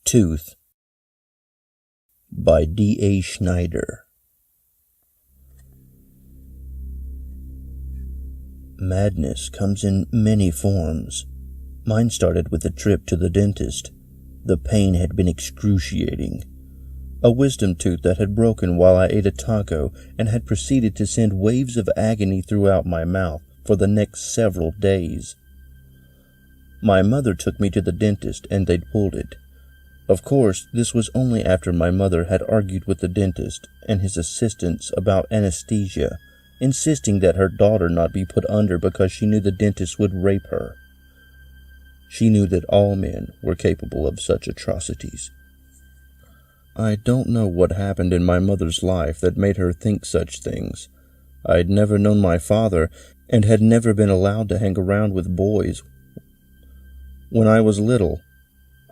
Tooth by D.A. Schneider. Madness comes in many forms. Mine started with a trip to the dentist. The pain had been excruciating. A wisdom tooth that had broken while I ate a taco and had proceeded to send waves of agony throughout my mouth for the next several days. My mother took me to the dentist and they'd pulled it. Of course, this was only after my mother had argued with the dentist and his assistants about anesthesia, insisting that her daughter not be put under because she knew the dentist would rape her. She knew that all men were capable of such atrocities. I don't know what happened in my mother's life that made her think such things. I'd never known my father and had never been allowed to hang around with boys. When I was little,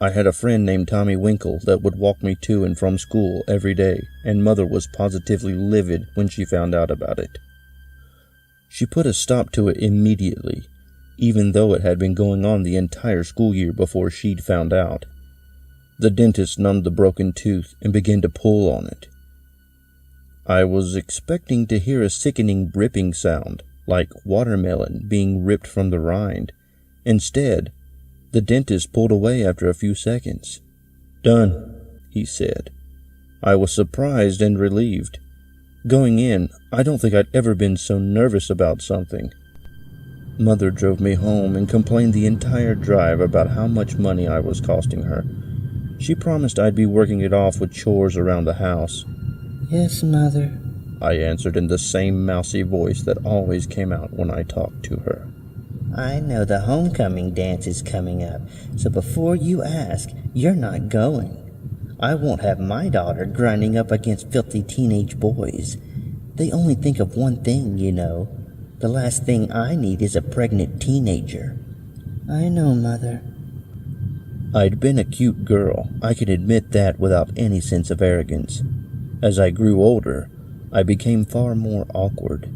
I had a friend named Tommy Winkle that would walk me to and from school every day, and Mother was positively livid when she found out about it. She put a stop to it immediately, even though it had been going on the entire school year before she'd found out. The dentist numbed the broken tooth and began to pull on it. I was expecting to hear a sickening ripping sound, like watermelon being ripped from the rind. Instead, the dentist pulled away after a few seconds. "Done," he said. I was surprised and relieved. Going in, I don't think I'd ever been so nervous about something. Mother drove me home and complained the entire drive about how much money I was costing her. She promised I'd be working it off with chores around the house. "Yes, Mother," I answered in the same mousy voice that always came out when I talked to her. "I know the homecoming dance is coming up, so before you ask, you're not going. I won't have my daughter grinding up against filthy teenage boys. They only think of one thing, you know. The last thing I need is a pregnant teenager." "I know, Mother." I'd been a cute girl, I can admit that without any sense of arrogance. As I grew older, I became far more awkward.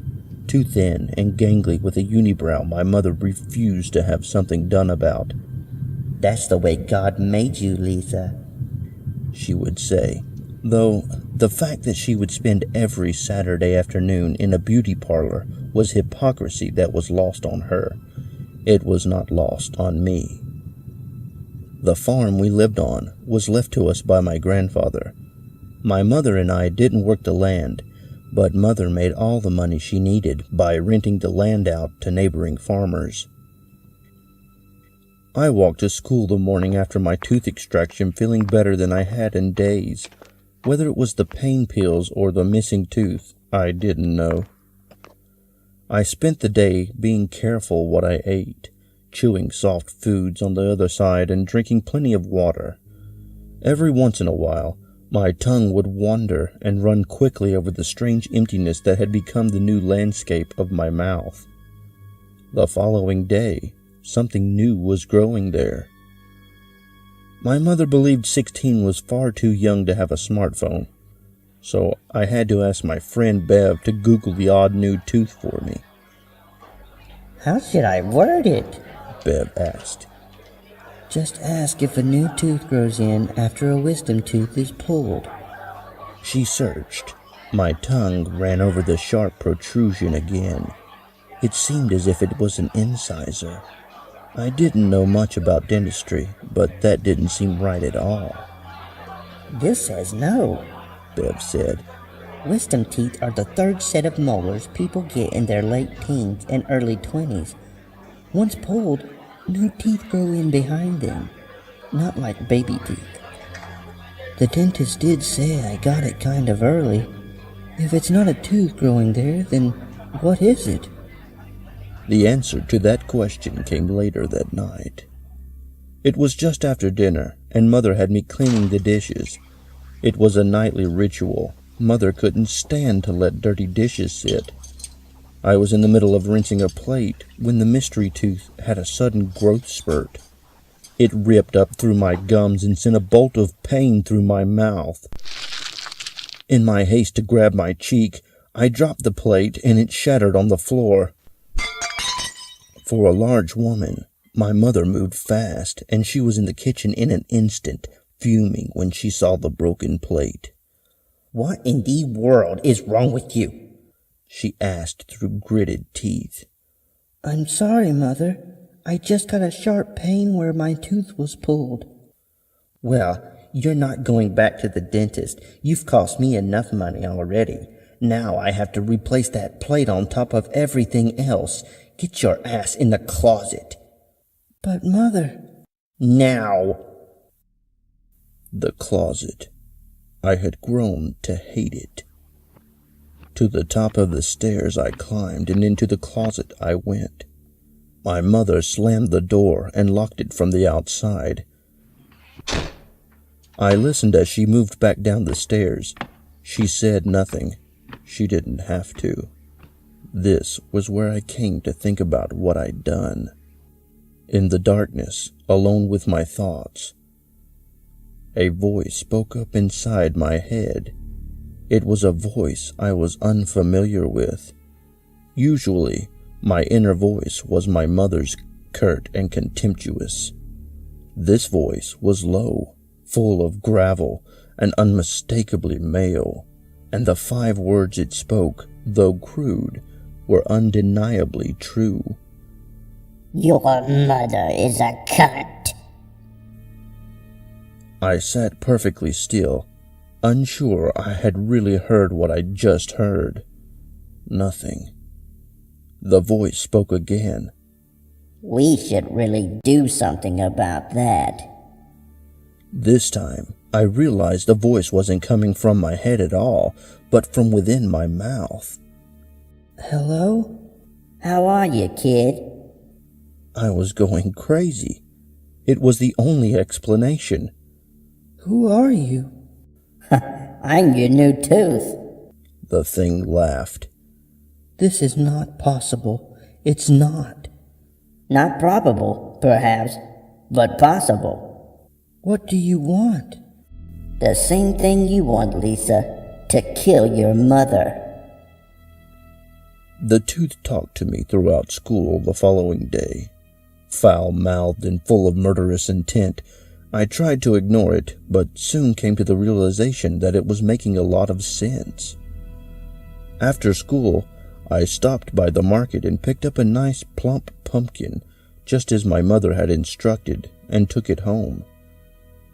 Too thin and gangly with a unibrow my mother refused to have something done about. "That's the way God made you, Lisa," she would say, though the fact that she would spend every Saturday afternoon in a beauty parlor was hypocrisy that was lost on her. It was not lost on me. The farm we lived on was left to us by my grandfather. My mother and I didn't work the land, but Mother made all the money she needed by renting the land out to neighboring farmers. I walked to school the morning after my tooth extraction feeling better than I had in days. Whether it was the pain pills or the missing tooth, I didn't know. I spent the day being careful what I ate, chewing soft foods on the other side and drinking plenty of water. Every once in a while, my tongue would wander and run quickly over the strange emptiness that had become the new landscape of my mouth. The following day, something new was growing there. My mother believed 16 was far too young to have a smartphone, so I had to ask my friend Bev to Google the odd new tooth for me. "How should I word it?" Bev asked. "Just ask if a new tooth grows in after a wisdom tooth is pulled." She searched. My tongue ran over the sharp protrusion again. It seemed as if it was an incisor. I didn't know much about dentistry, but that didn't seem right at all. "This says no," Bev said. "Wisdom teeth are the third set of molars people get in their late teens and early 20s. Once pulled, new teeth grow in behind them, not like baby teeth. The dentist did say I got it kind of early. If it's not a tooth growing there, then what is it?" The answer to that question came later that night. It was just after dinner, and Mother had me cleaning the dishes. It was a nightly ritual. Mother couldn't stand to let dirty dishes sit. I was in the middle of rinsing a plate when the mystery tooth had a sudden growth spurt. It ripped up through my gums and sent a bolt of pain through my mouth. In my haste to grab my cheek, I dropped the plate and it shattered on the floor. For a large woman, my mother moved fast, and she was in the kitchen in an instant, fuming when she saw the broken plate. "What in the world is wrong with you?" she asked through gritted teeth. "I'm sorry, Mother. I just got a sharp pain where my tooth was pulled." "Well, you're not going back to the dentist. You've cost me enough money already. Now I have to replace that plate on top of everything else. Get your ass in the closet." "But, Mother—" "Now!" The closet. I had grown to hate it. To the top of the stairs I climbed, and into the closet I went. My mother slammed the door and locked it from the outside. I listened as she moved back down the stairs. She said nothing. She didn't have to. This was where I came to think about what I'd done. In the darkness, alone with my thoughts, a voice spoke up inside my head. It was a voice I was unfamiliar with. Usually, my inner voice was my mother's, curt and contemptuous. This voice was low, full of gravel, and unmistakably male, and the 5 words it spoke, though crude, were undeniably true. "Your mother is a cunt." I sat perfectly still, unsure I had really heard what I'd just heard. Nothing. The voice spoke again. "We should really do something about that." This time, I realized the voice wasn't coming from my head at all, but from within my mouth. "Hello?" "How are you, kid?" I was going crazy. It was the only explanation. "Who are you?" "I'm your new tooth." The thing laughed. "This is not possible. It's not." "Not probable, perhaps, but possible." "What do you want?" "The same thing you want, Lisa, to kill your mother." The tooth talked to me throughout school the following day. Foul-mouthed and full of murderous intent, I tried to ignore it, but soon came to the realization that it was making a lot of sense. After school, I stopped by the market and picked up a nice plump pumpkin, just as my mother had instructed, and took it home.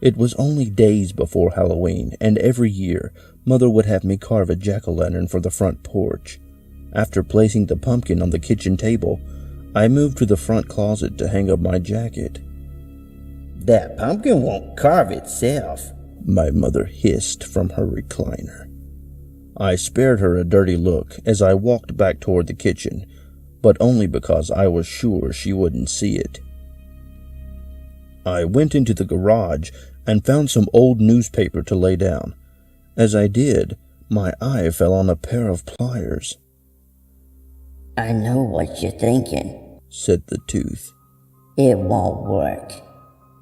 It was only days before Halloween, and every year, Mother would have me carve a jack-o'-lantern for the front porch. After placing the pumpkin on the kitchen table, I moved to the front closet to hang up my jacket. "That pumpkin won't carve itself," my mother hissed from her recliner. I spared her a dirty look as I walked back toward the kitchen, but only because I was sure she wouldn't see it. I went into the garage and found some old newspaper to lay down. As I did, my eye fell on a pair of pliers. "I know what you're thinking," said the tooth. "It won't work.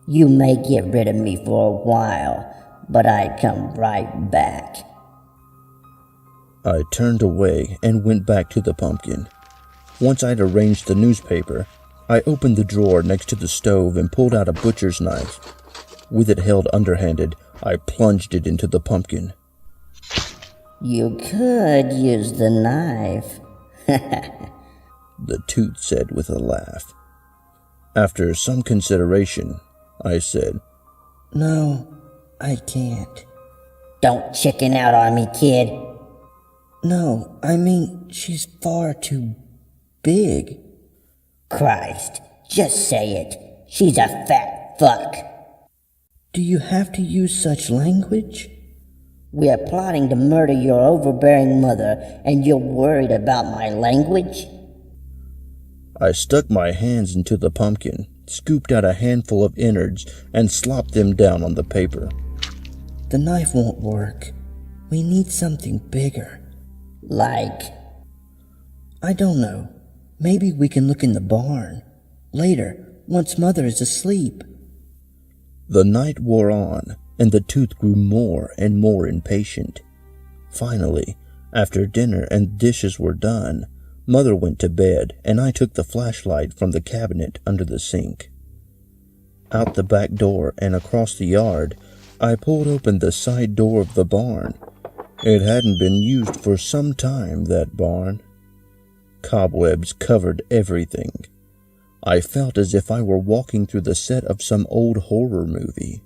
You may get rid of me for a while, but I'd come right back." I turned away and went back to the pumpkin. Once I'd arranged the newspaper, I opened the drawer next to the stove and pulled out a butcher's knife. With it held underhanded, I plunged it into the pumpkin. "You could use the knife," the tooth said with a laugh. After some consideration, I said, "No, I can't." "Don't chicken out on me, kid." "No, I mean, she's far too big." "Christ, just say it. She's a fat fuck." "Do you have to use such language?" "We're plotting to murder your overbearing mother, and you're worried about my language?" I stuck my hands into the pumpkin, scooped out a handful of innards, and slopped them down on the paper. "The knife won't work. We need something bigger." "Like?" "I don't know. Maybe we can look in the barn. Later, once Mother is asleep." The night wore on, and the tooth grew more and more impatient. Finally, after dinner and dishes were done, Mother went to bed, and I took the flashlight from the cabinet under the sink. Out the back door and across the yard, I pulled open the side door of the barn. It hadn't been used for some time, that barn. Cobwebs covered everything. I felt as if I were walking through the set of some old horror movie.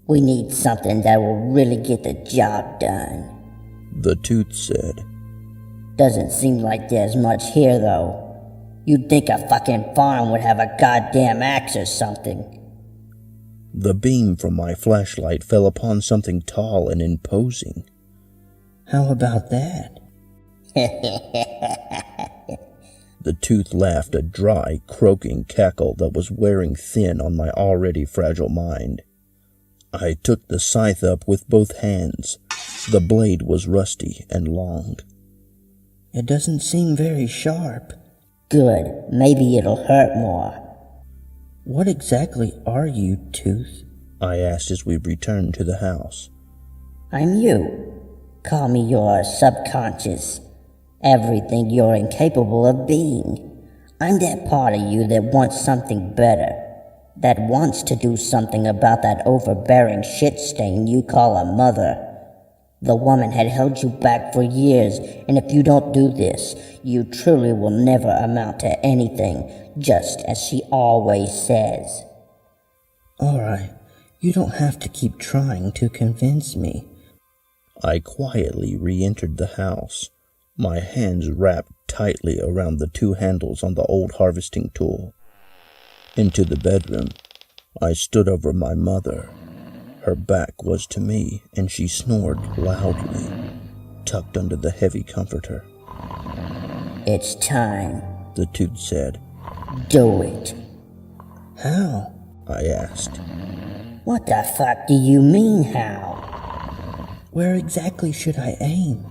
We need something that will really get the job done, the tooth said. Doesn't seem like there's much here, though. You'd think a fucking farm would have a goddamn axe or something. The beam from my flashlight fell upon something tall and imposing. How about that? The tooth laughed, a dry, croaking cackle that was wearing thin on my already fragile mind. I took the scythe up with both hands. The blade was rusty and long. It doesn't seem very sharp. Good. Maybe it'll hurt more. What exactly are you, Tooth? I asked as we returned to the house. I'm you. Call me your subconscious. Everything you're incapable of being. I'm that part of you that wants something better. That wants to do something about that overbearing shit stain you call a mother. The woman had held you back for years, and if you don't do this, you truly will never amount to anything, just as she always says. All right, you don't have to keep trying to convince me. I quietly re-entered the house, my hands wrapped tightly around the two handles on the old harvesting tool. Into the bedroom, I stood over my mother. Her back was to me, and she snored loudly, tucked under the heavy comforter. It's time, the tooth said. Do it. How? I asked. What the fuck do you mean, how? Where exactly should I aim?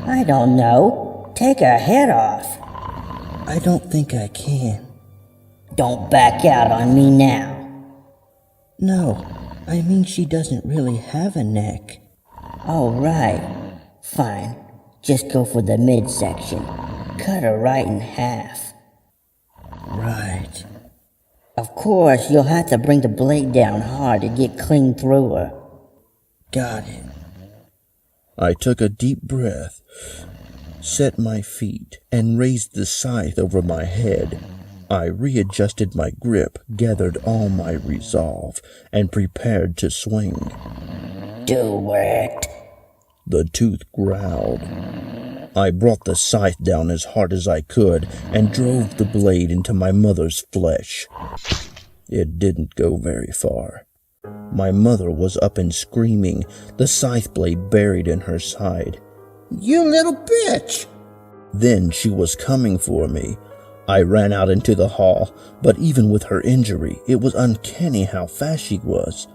I don't know. Take her head off. I don't think I can. Don't back out on me now. No, I mean she doesn't really have a neck. Oh, right. Fine. Just go for the midsection. Cut her right in half. Right. Of course, you'll have to bring the blade down hard to get clean through her. Got it. I took a deep breath, set my feet, and raised the scythe over my head. I readjusted my grip, gathered all my resolve, and prepared to swing. Do it, the tooth growled. I brought the scythe down as hard as I could and drove the blade into my mother's flesh. It didn't go very far. My mother was up and screaming, the scythe blade buried in her side. You little bitch! Then she was coming for me. I ran out into the hall, but even with her injury, it was uncanny how fast she was.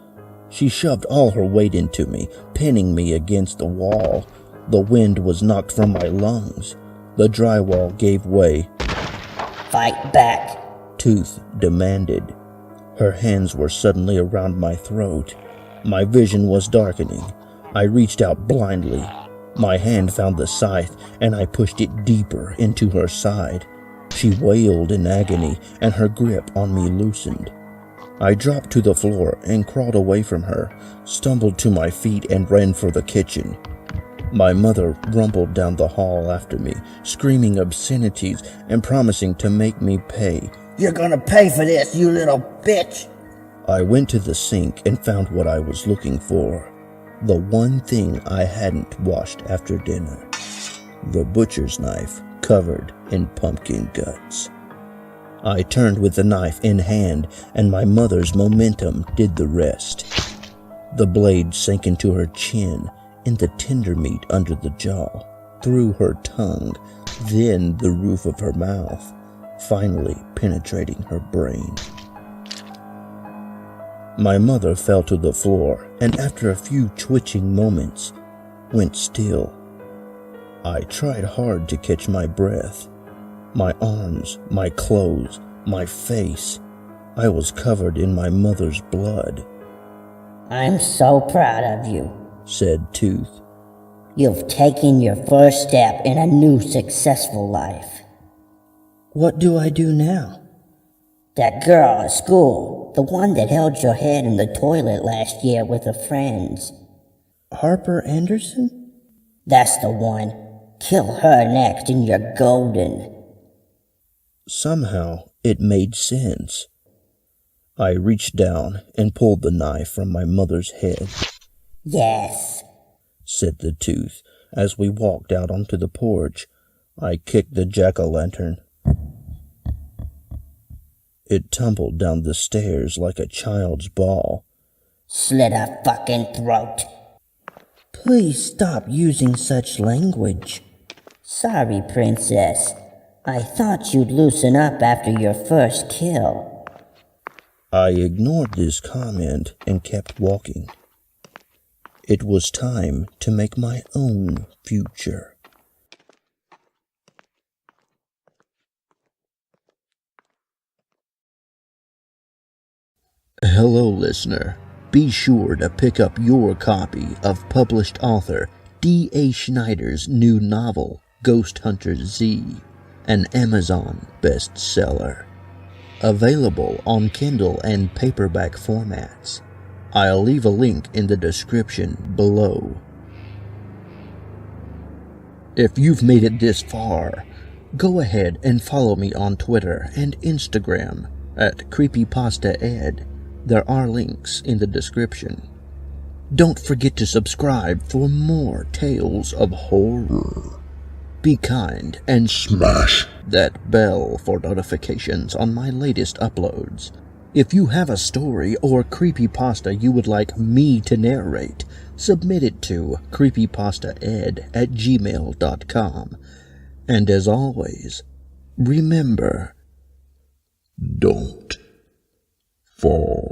She shoved all her weight into me, pinning me against the wall. The wind was knocked from my lungs. The drywall gave way. Fight back, Tooth demanded. Her hands were suddenly around my throat. My vision was darkening. I reached out blindly. My hand found the scythe, and I pushed it deeper into her side. She wailed in agony, and her grip on me loosened. I dropped to the floor and crawled away from her, stumbled to my feet and ran for the kitchen. My mother rumbled down the hall after me, screaming obscenities and promising to make me pay. You're gonna pay for this, you little bitch! I went to the sink and found what I was looking for. The one thing I hadn't washed after dinner. The butcher's knife covered in pumpkin guts. I turned with the knife in hand, and my mother's momentum did the rest. The blade sank into her chin, in the tender meat under the jaw, through her tongue, then the roof of her mouth, finally penetrating her brain. My mother fell to the floor, and after a few twitching moments, went still. I tried hard to catch my breath. My arms, my clothes, my face. I was covered in my mother's blood. I'm so proud of you, said Tooth. You've taken your first step in a new successful life. What do I do now? That girl at school, the one that held your head in the toilet last year with her friends. Harper Anderson? That's the one. Kill her next and you're golden. Somehow it made sense. I reached down and pulled the knife from my mother's head. Yes, said the tooth as we walked out onto the porch. I kicked the jack-o'-lantern. It tumbled down the stairs like a child's ball. Slit her fucking throat. Please stop using such language. Sorry, Princess. I thought you'd loosen up after your first kill. I ignored this comment and kept walking. It was time to make my own future. Hello, listener. Be sure to pick up your copy of published author D.A. Schneider's new novel, Ghost Hunter Z, an Amazon bestseller. Available on Kindle and paperback formats. I'll leave a link in the description below. If you've made it this far, go ahead and follow me on Twitter and Instagram at CreepypastaED. There are links in the description. Don't forget to subscribe for more tales of horror. Be kind and smash that bell for notifications on my latest uploads. If you have a story or creepypasta you would like me to narrate, submit it to creepypastaed@gmail.com. And as always, remember, don't fall.